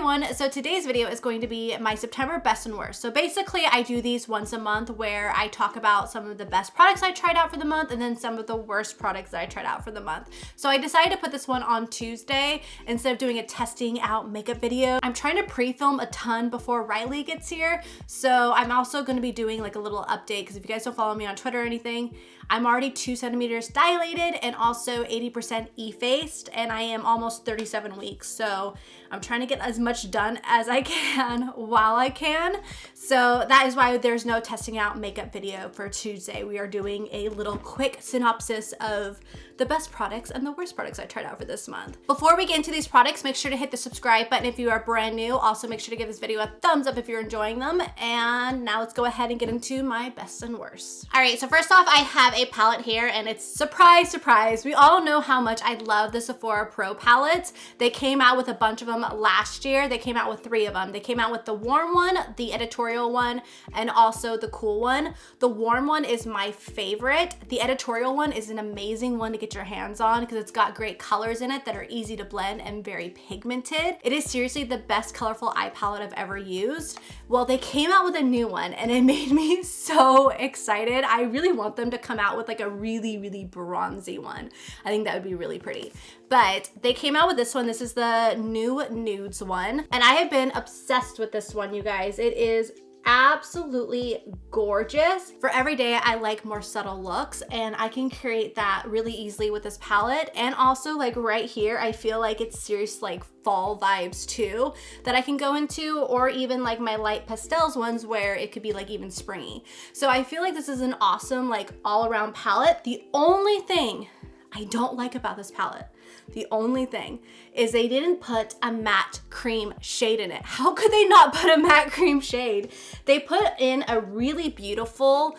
everyone. So today's video is going to be my September best and worst. So basically I do these once a month where I talk about some of the best products I tried out for the month and then some of the worst products that I tried out for the month. So I decided to put this one on Tuesday instead of doing a testing out makeup video. I'm trying to pre-film a ton before Riley gets here. So I'm also going to be doing like a little update because if you guys don't follow me on Twitter or anything, I'm already 2 centimeters dilated and also 80% effaced, and I am almost 37 weeks. So I'm trying to get as much done as I can while I can. So that is why there's no testing out makeup video for Tuesday. We are doing a little quick synopsis of the best products and the worst products I tried out for this month. Before we get into these products, make sure to hit the subscribe button if you are brand new. Also make sure to give this video a thumbs up if you're enjoying them. And now let's go ahead and get into my best and worst. All right, so first off, I have a palette here and it's surprise, surprise. We all know how much I love the Sephora Pro palettes. They came out with a bunch of them last year. They came out with 3 of them. They came out with the warm one, the editorial one, and also the cool one. The warm one is my favorite. The editorial one is an amazing one to get your hands on because it's got great colors in it that are easy to blend and very pigmented. It is seriously the best colorful eye palette I've ever used. Well, they came out with a new one and it made me so excited. I really want them to come out with like a really, really bronzy one. I think that would be really pretty. But they came out with this one. This is the new nudes one. And I have been obsessed with this one, you guys. It is absolutely gorgeous. For every day, I like more subtle looks and I can create that really easily with this palette. And also like right here, I feel like it's serious like fall vibes too that I can go into, or even like my light pastels ones where it could be like even springy. So I feel like this is an awesome like all around palette. The only thing I don't like about this palette, the only thing is they didn't put a matte cream shade in it. How could they not put a matte cream shade? They put in a really beautiful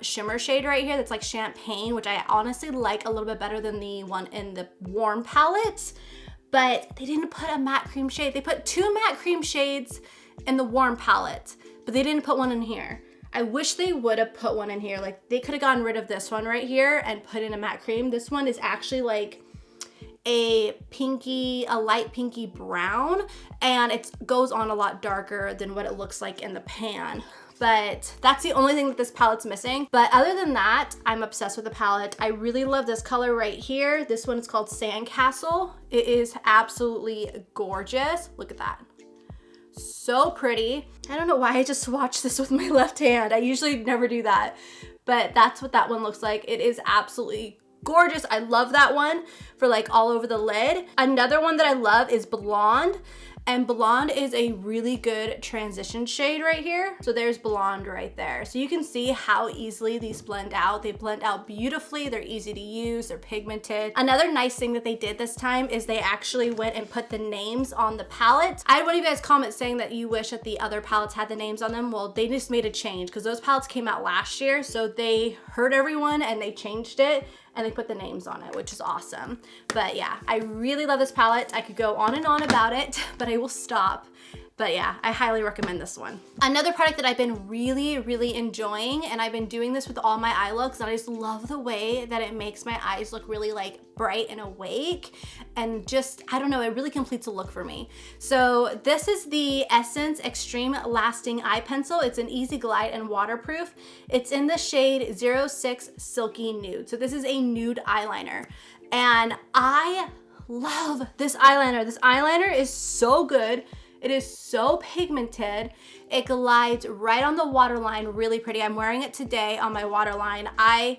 shimmer shade right here that's like champagne, which I honestly like a little bit better than the one in the warm palette, but they didn't put a matte cream shade. They put 2 matte cream shades in the warm palette, but they didn't put one in here. I wish they would have put one in here. Like they could have gotten rid of this one right here and put in a matte cream. This one is actually like a light pinky brown, and it goes on a lot darker than what it looks like in the pan. But that's the only thing that this palette's missing. But other than that, I'm obsessed with the palette. I really love this color right here. This one is called Sandcastle. It is absolutely gorgeous. Look at that. So pretty. I don't know why I just swatched this with my left hand. I usually never do that, but that's what that one looks like. It is absolutely gorgeous. I love that one for like all over the lid. Another one that I love is Blonde. And Blonde is a really good transition shade right here. So there's Blonde right there. So you can see how easily these blend out. They blend out beautifully. They're easy to use. They're pigmented. Another nice thing that they did this time is they actually went and put the names on the palette. I had one of you guys comment saying that you wish that the other palettes had the names on them. Well, they just made a change because those palettes came out last year. So they heard everyone and they changed it and they put the names on it, which is awesome. But yeah, I really love this palette. I could go on and on about it, but I will stop. But yeah, I highly recommend this one. Another product that I've been really, really enjoying, and I've been doing this with all my eye looks, and I just love the way that it makes my eyes look really like bright and awake, and just, I don't know, it really completes a look for me. So this is the Essence Extreme Lasting Eye Pencil. It's an easy glide and waterproof. It's in the shade 06 Silky Nude. So this is a nude eyeliner, and I love this eyeliner. This eyeliner is so good. It is so pigmented. It glides right on the waterline, really pretty. I'm wearing it today on my waterline. I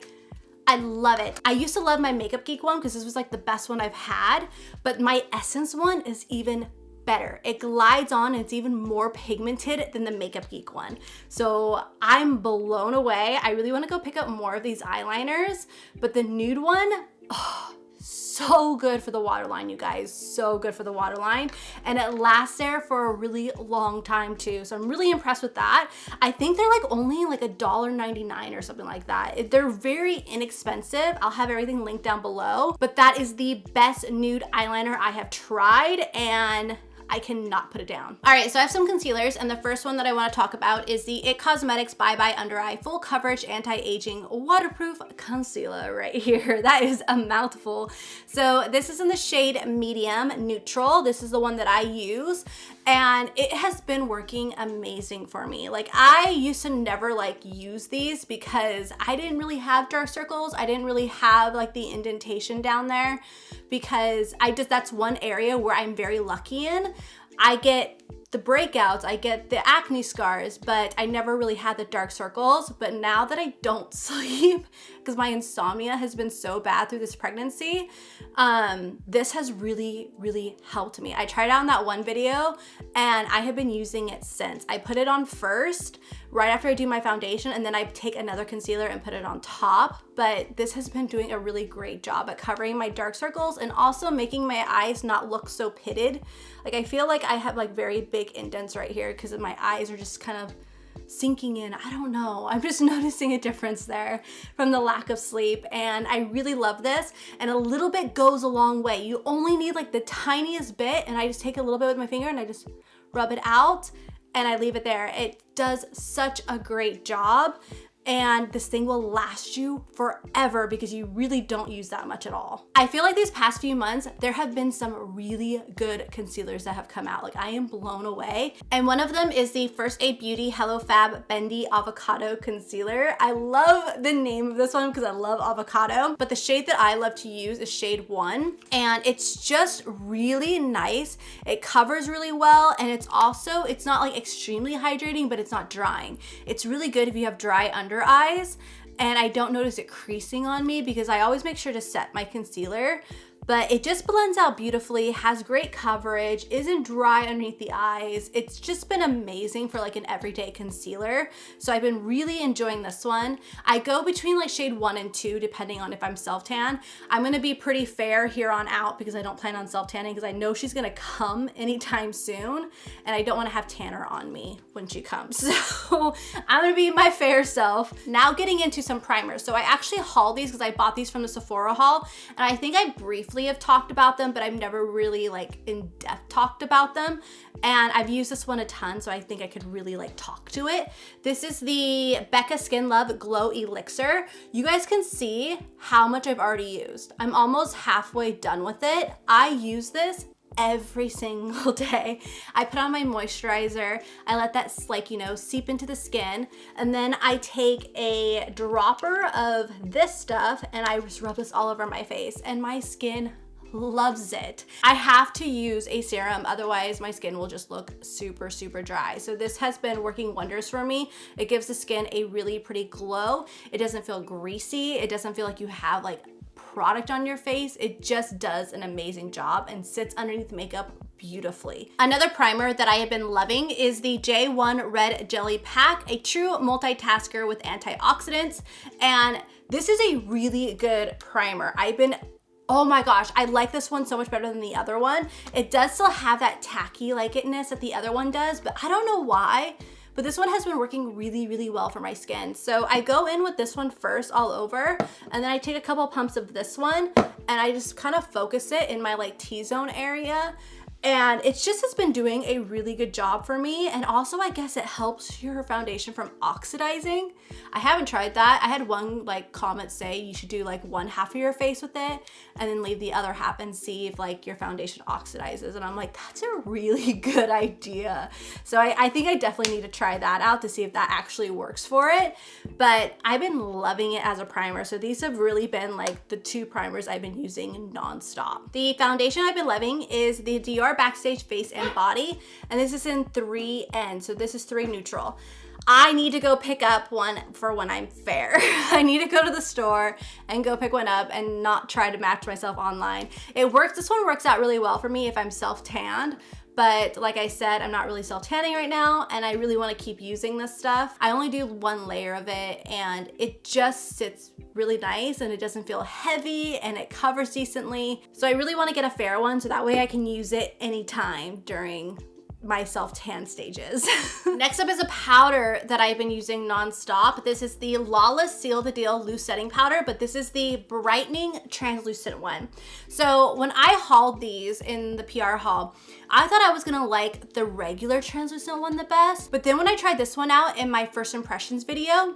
love it. I used to love my Makeup Geek one because this was like the best one I've had, but my Essence one is even better. It glides on and it's even more pigmented than the Makeup Geek one. So I'm blown away. I really want to go pick up more of these eyeliners, but the nude one, oh, so good for the waterline, you guys. So good for the waterline. And it lasts there for a really long time too. So I'm really impressed with that. I think they're like only like $1.99 or something like that. They're very inexpensive. I'll have everything linked down below. But that is the best nude eyeliner I have tried, and I cannot put it down. All right, so I have some concealers, and the first one that I want to talk about is the IT Cosmetics Bye Bye Under Eye Full Coverage Anti-Aging Waterproof Concealer right here. That is a mouthful. So this is in the shade Medium Neutral. This is the one that I use, and it has been working amazing for me. Like, I used to never like use these because I didn't really have dark circles. I didn't really have like the indentation down there because that's one area where I'm very lucky in. I get the breakouts, I get the acne scars, but I never really had the dark circles. But now that I don't sleep, because my insomnia has been so bad through this pregnancy, this has really, really helped me. I tried it out in that one video and I have been using it since. I put it on first, right after I do my foundation, and then I take another concealer and put it on top. But this has been doing a really great job at covering my dark circles and also making my eyes not look so pitted. Like, I feel like I have like very big indents right here because my eyes are just kind of sinking in. I don't know. I'm just noticing a difference there from the lack of sleep, and I really love this. And a little bit goes a long way. You only need like the tiniest bit, and I just take a little bit with my finger and I just rub it out and I leave it there. It does such a great job. And this thing will last you forever because you really don't use that much at all. I feel like these past few months, there have been some really good concealers that have come out. Like, I am blown away. And one of them is the First Aid Beauty Hello Fab Bendy Avocado Concealer. I love the name of this one because I love avocado, but the shade that I love to use is shade 1. And it's just really nice. It covers really well. And it's not like extremely hydrating, but it's not drying. It's really good if you have dry under eyes, and I don't notice it creasing on me because I always make sure to set my concealer. But it just blends out beautifully, has great coverage, isn't dry underneath the eyes. It's just been amazing for like an everyday concealer. So I've been really enjoying this one. I go between like shade 1 and 2 depending on if I'm self-tan. I'm gonna be pretty fair here on out because I don't plan on self-tanning because I know she's gonna come anytime soon and I don't wanna have tanner on me when she comes. So I'm gonna be my fair self. Now getting into some primers. So I actually hauled these because I bought these from the Sephora haul, and I think I briefly have talked about them, but I've never really like in depth talked about them. And I've used this one a ton, so I think I could really like talk to it. This is the Becca Skin Love Glow Elixir. You guys can see how much I've already used. I'm almost halfway done with it. I use this every single day. I put on my moisturizer, I let that like, seep into the skin, and then I take a dropper of this stuff and I just rub this all over my face, and my skin loves it. I have to use a serum, otherwise my skin will just look super, super dry. So this has been working wonders for me. It gives the skin a really pretty glow. It doesn't feel greasy. It doesn't feel like you have like product on your face. It just does an amazing job and sits underneath makeup beautifully. Another primer that I have been loving is the J1 Red Jelly Pack, a true multitasker with antioxidants. And this is a really good primer. Oh my gosh, I like this one so much better than the other one. It does still have that tacky like-itness that the other one does, but I don't know why. But this one has been working really, really well for my skin. So I go in with this one first all over, and then I take a couple pumps of this one and I just kind of focus it in my like T-zone area. And it just has been doing a really good job for me. And also, I guess it helps your foundation from oxidizing. I haven't tried that. I had one like comment say you should do like one half of your face with it and then leave the other half and see if like your foundation oxidizes. And I'm like, that's a really good idea. So I think I definitely need to try that out to see if that actually works for it. But I've been loving it as a primer. So these have really been like the 2 primers I've been using nonstop. The foundation I've been loving is the Dior Backstage Face and Body, and this is in 3N, so this is 3 neutral. I need to go pick up one for when I'm fair. I need to go to the store and go pick one up and not try to match myself online. This one works out really well for me if I'm self-tanned, but like I said, I'm not really self-tanning right now, and I really want to keep using this stuff. I only do 1 layer of it, and it just sits really nice, and it doesn't feel heavy, and it covers decently. So I really want to get a fair one so that way I can use it anytime during my self-tan stages. Next up is a powder that I've been using nonstop. This is the Lawless Seal the Deal Loose Setting Powder, but this is the brightening translucent one. So when I hauled these in the PR haul, I thought I was gonna like the regular translucent one the best, but then when I tried this one out in my first impressions video,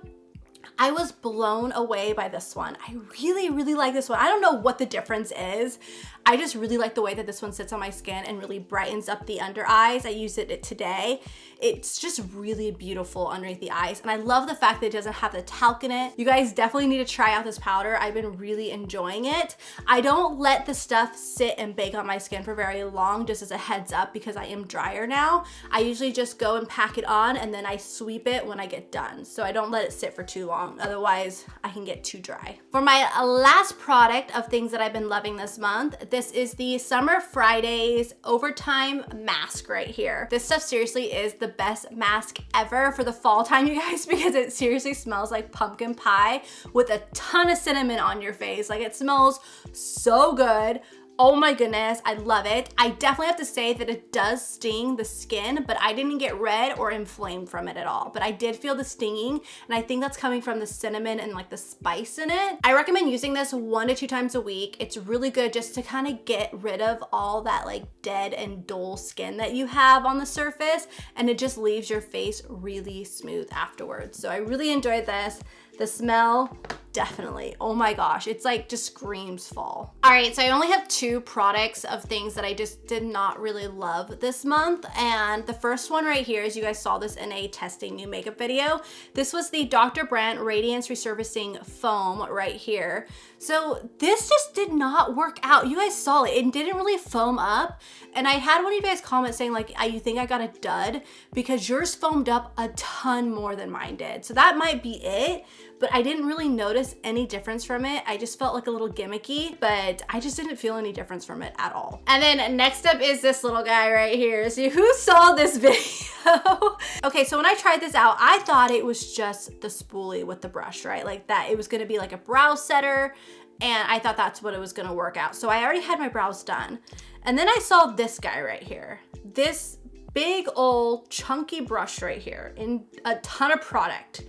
I was blown away by this one. I really, really like this one. I don't know what the difference is. I just really like the way that this one sits on my skin and really brightens up the under eyes. I used it today. It's just really beautiful underneath the eyes. And I love the fact that it doesn't have the talc in it. You guys definitely need to try out this powder. I've been really enjoying it. I don't let the stuff sit and bake on my skin for very long, just as a heads up, because I am drier now. I usually just go and pack it on and then I sweep it when I get done. So I don't let it sit for too long. Otherwise, I can get too dry. For my last product of things that I've been loving this month, this is the Summer Fridays Overtime Mask right here. This stuff seriously is the best mask ever for the fall time, you guys, because it seriously smells like pumpkin pie with a ton of cinnamon on your face. Like, it smells so good. Oh my goodness, I love it. I definitely have to say that it does sting the skin, but I didn't get red or inflamed from it at all. But I did feel the stinging, and I think that's coming from the cinnamon and like the spice in it. I recommend using this 1 to 2 times a week. It's really good just to kind of get rid of all that like dead and dull skin that you have on the surface, and it just leaves your face really smooth afterwards. So I really enjoyed this. The smell, definitely. Oh my gosh, it's like just screams fall. All right, so I only have 2 products of things that I just did not really love this month. And the first one right here is, you guys saw this in a testing new makeup video. This was the Dr. Brandt Radiance Resurfacing Foam right here. So this just did not work out. You guys saw it, it didn't really foam up. And I had one of you guys comment saying like, you think I got a dud? Because yours foamed up a ton more than mine did. So that might be it. But I didn't really notice any difference from it. I just felt like a little gimmicky, but I just didn't feel any difference from it at all. And then next up is this little guy right here. So who saw this video? Okay, so when I tried this out, I thought it was just the spoolie with the brush, right? Like that, it was gonna be like a brow setter, and I thought that's what it was gonna work out. So I already had my brows done. And then I saw this guy right here. This big old chunky brush right here in a ton of product.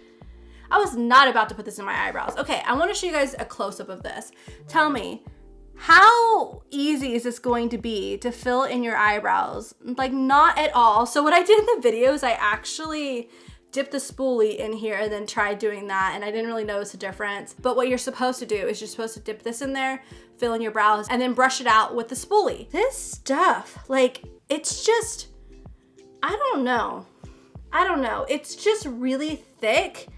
I was not about to put this in my eyebrows. Okay, I wanna show you guys a close-up of this. Tell me, how easy is this going to be to fill in your eyebrows? Like, not at all. So what I did in the video is I actually dipped the spoolie in here and then tried doing that, and I didn't really notice a difference. But what you're supposed to do is you're supposed to dip this in there, fill in your brows, and then brush it out with the spoolie. This stuff, like, it's just, I don't know. It's just really thick.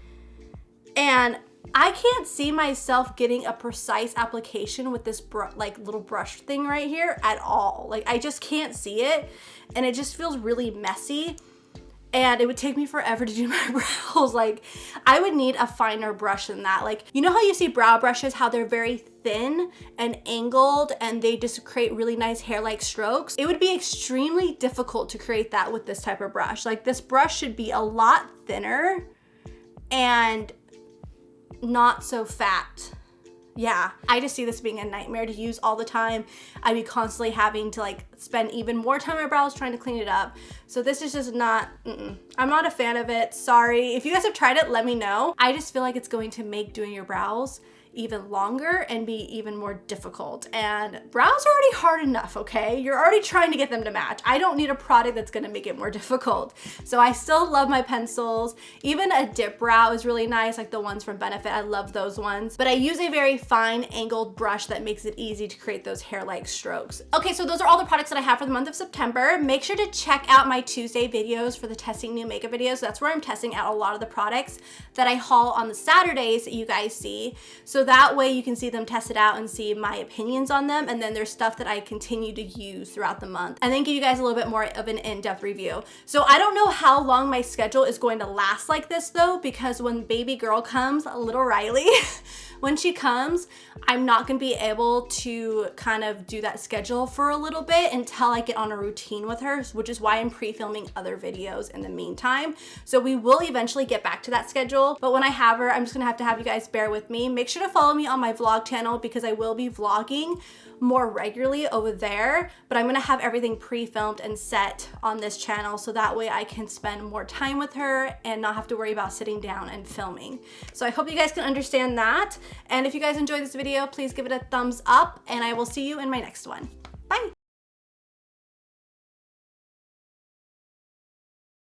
And I can't see myself getting a precise application with this like little brush thing right here at all. Like, I just can't see it, and it just feels really messy, and it would take me forever to do my brows. Like, I would need a finer brush than that. Like, you know how you see brow brushes, how they're very thin and angled and they just create really nice hair-like strokes? It would be extremely difficult to create that with this type of brush. Like, this brush should be a lot thinner and not so fat. Yeah, I just see this being a nightmare to use all the time. I'd be constantly having to like spend even more time on my brows trying to clean it up. So this is just not, I'm not a fan of it. Sorry. If you guys have tried it, let me know. I just feel like it's going to make doing your brows even longer and be even more difficult. And brows are already hard enough, okay? You're already trying to get them to match. I don't need a product that's gonna make it more difficult. So I still love my pencils. Even a dip brow is really nice, like the ones from Benefit. I love those ones. But I use a very fine angled brush that makes it easy to create those hair-like strokes. Okay, so those are all the products that I have for the month of September. Make sure to check out my Tuesday videos for the testing new makeup videos. That's where I'm testing out a lot of the products that I haul on the Saturdays that you guys see. So that way you can see them tested out and see my opinions on them, and then there's stuff that I continue to use throughout the month, and then give you guys a little bit more of an in-depth review. So I don't know how long my schedule is going to last like this though, because when baby girl comes, little Riley, when she comes, I'm not gonna be able to kind of do that schedule for a little bit until I get on a routine with her, which is why I'm pre-filming other videos in the meantime. So we will eventually get back to that schedule, but when I have her, I'm just gonna have to have you guys bear with me. Make sure to follow me on my vlog channel because I will be vlogging more regularly over there, but I'm gonna have everything pre-filmed and set on this channel so that way I can spend more time with her and not have to worry about sitting down and filming. So I hope you guys can understand that. And if you guys enjoyed this video, please give it a thumbs up, and I will see you in my next one.